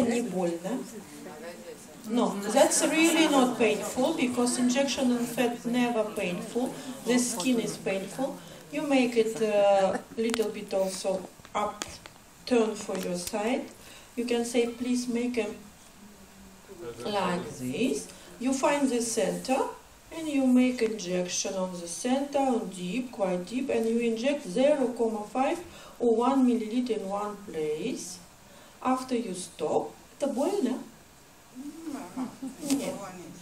Не больно. No, that's really not painful because injection in fat never painful. The skin is painful. You make it a little bit also up, turn for your side. You can say, please make it like this. You find the center and you make injection on the center, deep, quite deep, and you inject 0,5 or 1 milliliter in one place. After you stop, это больно? Нет.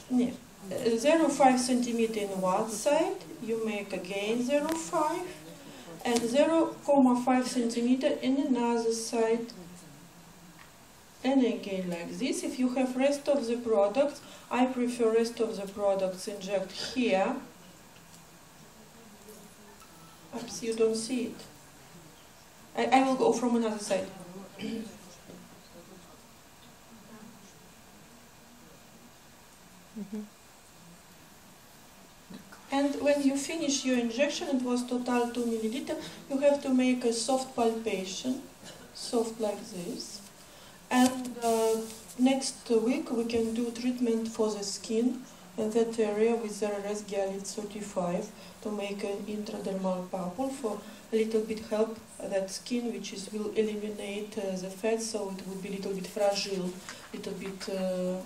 Нет. 0,5 centimeter in one side, you make again 0,5 and 0,5 centimeter in another side. And again like this. If you have rest of the products, I prefer rest of the products inject here. Oops, you don't see it. I will go from another side. And when you finish your injection, it was total 2 milliliter, you have to make a soft palpation, soft like this. And next week we can do treatment for the skin in that area with the RRS Gialit 35 to make an intradermal purple for a little bit help that skin, which will eliminate the fat, so it would be a little bit fragile, little bit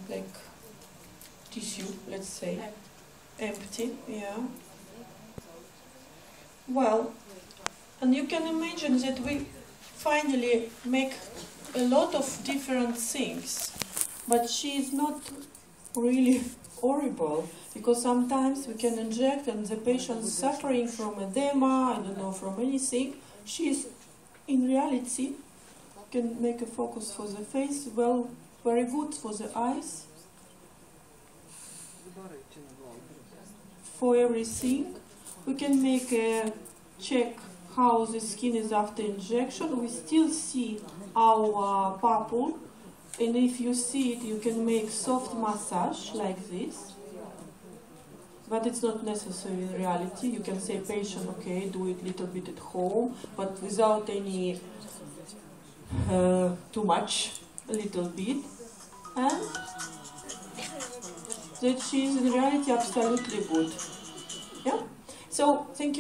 like tissue, let's say. Empty, yeah. Well, and you can imagine that we finally make a lot of different things, but she is not really horrible, because sometimes we can inject and the patient is suffering from edema, I don't know, from anything. She is, in reality, can make a focus for the face, well, very good for the eyes. For everything, we can make a check how the skin is after injection. We still see our purple, and if you see it, you can make soft massage like this. But it's not necessary in reality. You can say, patient, okay, do it a little bit at home, but without any too much, a little bit, and that she is in reality absolutely good. Yeah. So thank you.